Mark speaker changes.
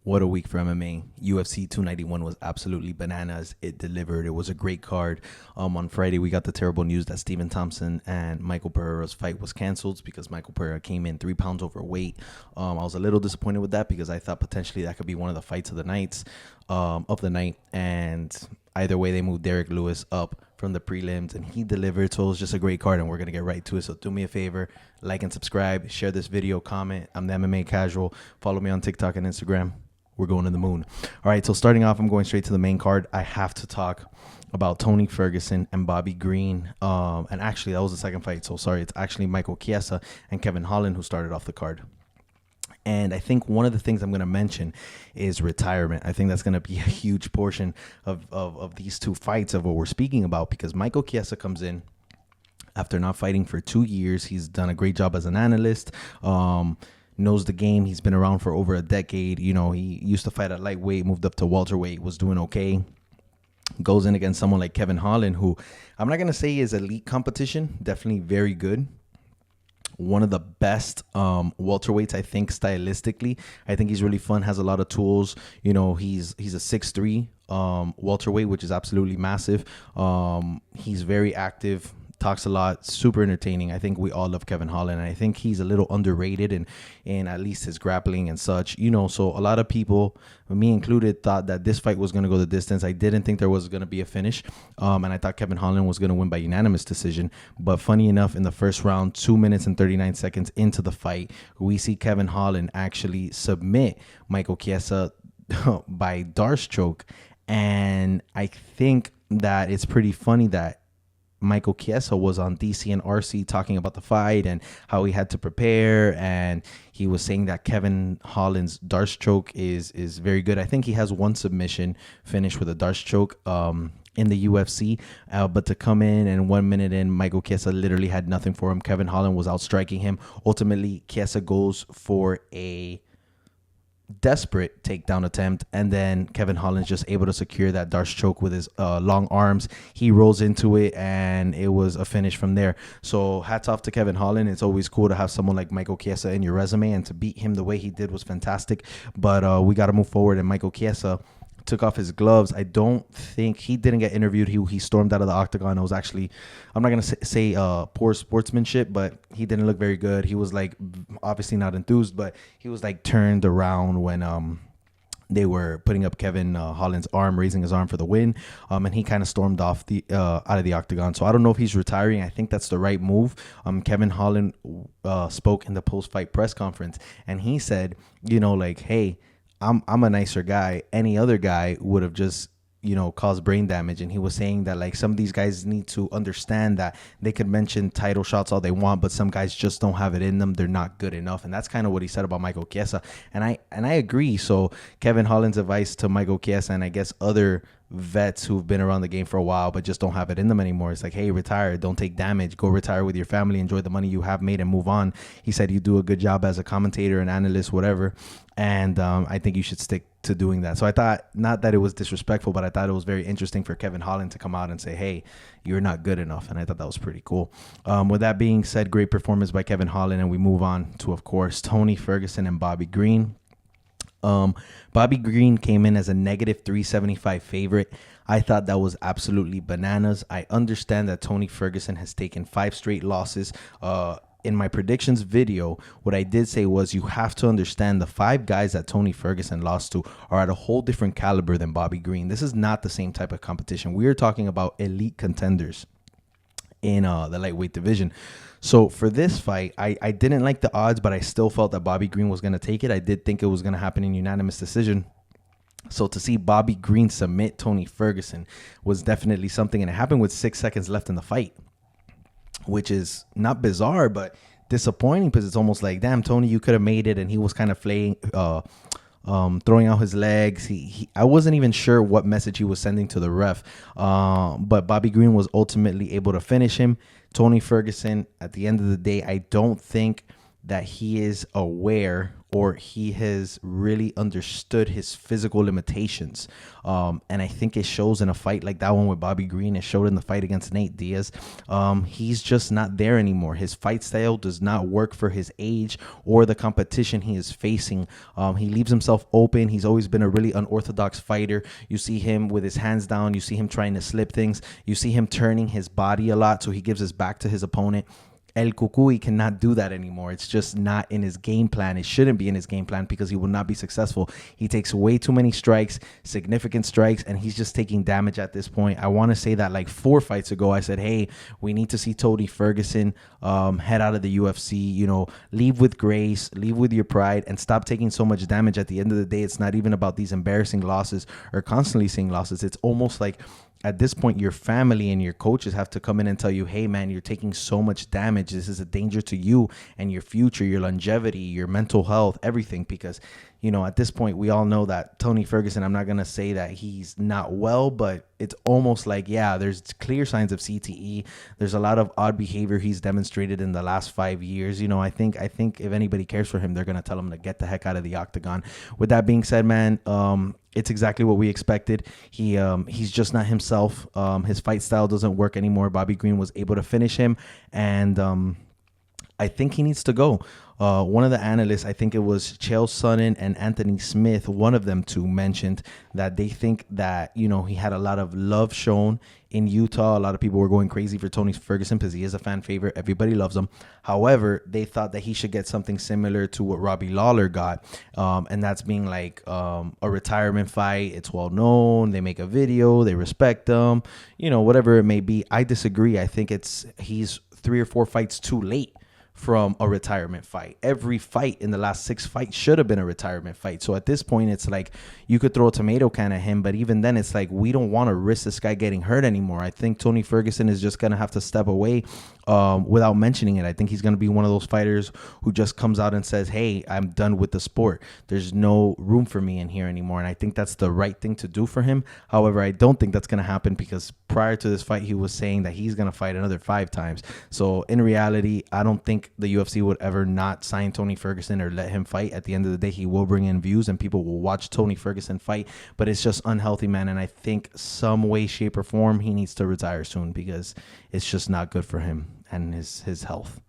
Speaker 1: What a week for MMA. UFC 291 was absolutely bananas. It delivered. It was a great card. On Friday, we got the terrible news that Stephen Thompson and Michael Pereira's fight was canceled because Michael Pereira came in 3 pounds overweight. I was a little disappointed with that because I thought potentially that could be one of the fights of the night. And either way, they moved Derek Lewis up from the prelims, and he delivered. So it was just a great card, and we're going to get right to it. So do me a favor, like and subscribe, share this video, comment. I'm the MMA Casual. Follow me on TikTok and Instagram. We're going to the moon. All right, so starting off, I'm going straight to the main card. I have to talk about Tony Ferguson and Bobby Green. And actually, that was the second fight. So sorry, it's actually Michael Chiesa and Kevin Holland who started off the card. And I think one of the things I'm going to mention is retirement. I think that's going to be a huge portion of these two fights of what we're speaking about, because Michael Chiesa comes in after not fighting for 2 years. He's done a great job as an analyst. Knows the game. He's been around for over a decade. You know, he used to fight at lightweight, moved up to welterweight, was doing okay. Goes in against someone like Kevin Holland, who I'm not going to say is elite competition. Definitely very good. One of the best welterweights, I think, stylistically. I think he's really fun, has a lot of tools. You know, he's a 6'3" welterweight, which is absolutely massive. He's very active, talks a lot, super entertaining. I think we all love Kevin Holland, and I think he's a little underrated in at least his grappling and such. You know, so a lot of people, me included, thought that this fight was going to go the distance. I didn't think there was going to be a finish, and I thought Kevin Holland was going to win by unanimous decision. But funny enough, in the first round, 2 minutes and 39 seconds into the fight, we see Kevin Holland actually submit Michael Chiesa by Darce choke. And I think that it's pretty funny that Michael Chiesa was on DC and RC talking about the fight and how he had to prepare, and he was saying that Kevin Holland's Darce choke is very good. I think he has one submission finish with a Darce choke in the UFC, but to come in and 1 minute in, Michael Chiesa literally had nothing for him. Kevin Holland was outstriking him. Ultimately, Chiesa goes for a desperate takedown attempt, and then Kevin Holland's just able to secure that Darce choke with his long arms. He rolls into it, and it was a finish from there. So hats off to Kevin Holland. It's always cool to have someone like Michael Chiesa in your resume, and to beat him the way he did was fantastic. But we got to move forward, and Michael Chiesa took off his gloves. I don't think he didn't get interviewed. He stormed out of the octagon. It was actually, I'm not going to say poor sportsmanship, but he didn't look very good. He was like obviously not enthused, but he was like turned around when they were putting up Kevin Holland's arm, raising his arm for the win. And he kind of stormed off out of the octagon. So I don't know if he's retiring. I think that's the right move. Kevin Holland spoke in the post-fight press conference, and he said, you know, like, hey, I'm a nicer guy. Any other guy would have just, you know, caused brain damage. And he was saying that, like, some of these guys need to understand that they could mention title shots all they want, but some guys just don't have it in them. They're not good enough. And that's kind of what he said about Michael Chiesa. And I agree. So Kevin Holland's advice to Michael Chiesa, and I guess other vets who've been around the game for a while but just don't have it in them anymore, it's like, hey, retire, don't take damage, go retire with your family, enjoy the money you have made, and move on. He said you do a good job as a commentator, an analyst, whatever, and I think you should stick to doing that. So I thought, not that it was disrespectful, but I thought it was very interesting for Kevin Holland to come out and say, hey, you're not good enough. And I thought that was pretty cool. With that being said, great performance by Kevin Holland, and we move on to, of course, Tony Ferguson and Bobby Green. Bobby Green came in as a negative 375 favorite. I thought that was absolutely bananas. I understand that Tony Ferguson has taken 5 straight losses. In my predictions video, what I did say was you have to understand the 5 guys that Tony Ferguson lost to are at a whole different caliber than Bobby Green. This is not the same type of competition. We are talking about elite contenders in the lightweight division. So for this fight, I didn't like the odds, but I still felt that Bobby Green was going to take it. I did think it was going to happen in unanimous decision. So to see Bobby Green submit Tony Ferguson was definitely something, and it happened with 6 seconds left in the fight, which is not bizarre, but disappointing, because it's almost like, damn, Tony, you could have made it. And he was kind of throwing out his legs. I wasn't even sure what message he was sending to the ref, but Bobby Green was ultimately able to finish him. Tony Ferguson, at the end of the day, I don't think that he is aware, or he has really understood his physical limitations. And I think it shows in a fight like that one with Bobby Green. It showed in the fight against Nate Diaz. He's just not there anymore. His fight style does not work for his age or the competition he is facing. He leaves himself open. He's always been a really unorthodox fighter. You see him with his hands down. You see him trying to slip things. You see him turning his body a lot, so he gives his back to his opponent. El Cucuy cannot do that anymore. It's just not in his game plan. It shouldn't be in his game plan because he will not be successful. He takes way too many strikes, significant strikes, and he's just taking damage at this point. I want to say that like 4 fights ago, I said, hey, we need to see Tony Ferguson head out of the UFC, leave with grace, leave with your pride, and stop taking so much damage. At the end of the day, it's not even about these embarrassing losses or constantly seeing losses. It's almost like at this point, your family and your coaches have to come in and tell you, hey, man, you're taking so much damage. This is a danger to you and your future, your longevity, your mental health, everything. Because, at this point, we all know that Tony Ferguson, I'm not going to say that he's not well, but it's almost like, yeah, there's clear signs of CTE. There's a lot of odd behavior he's demonstrated in the last 5 years. I think if anybody cares for him, they're going to tell him to get the heck out of the octagon. With that being said, man, it's exactly what we expected. He's just not himself. His fight style doesn't work anymore. Bobby Green was able to finish him, and I think he needs to go. One of the analysts, I think it was Chael Sonnen and Anthony Smith, one of them two mentioned that they think that, he had a lot of love shown in Utah. A lot of people were going crazy for Tony Ferguson because he is a fan favorite. Everybody loves him. However, they thought that he should get something similar to what Robbie Lawler got. And that's being like a retirement fight. It's well known. They make a video. They respect him. Whatever it may be. I disagree. I think he's 3 or 4 fights too late from a retirement fight. Every fight in the last 6 fights should have been a retirement fight. So at this point, it's like you could throw a tomato can at him, but even then, it's like we don't want to risk this guy getting hurt anymore. I think Tony Ferguson is just going to have to step away without mentioning it. I think he's going to be one of those fighters who just comes out and says, hey, I'm done with the sport. There's no room for me in here anymore. And I think that's the right thing to do for him. However, I don't think that's going to happen because prior to this fight, he was saying that he's going to fight another 5 times. So in reality, I don't think the UFC would ever not sign Tony Ferguson or let him fight. At the end of the day, he will bring in views and people will watch Tony Ferguson fight, but it's just unhealthy, man. And I think some way, shape, or form, he needs to retire soon because it's just not good for him and his health.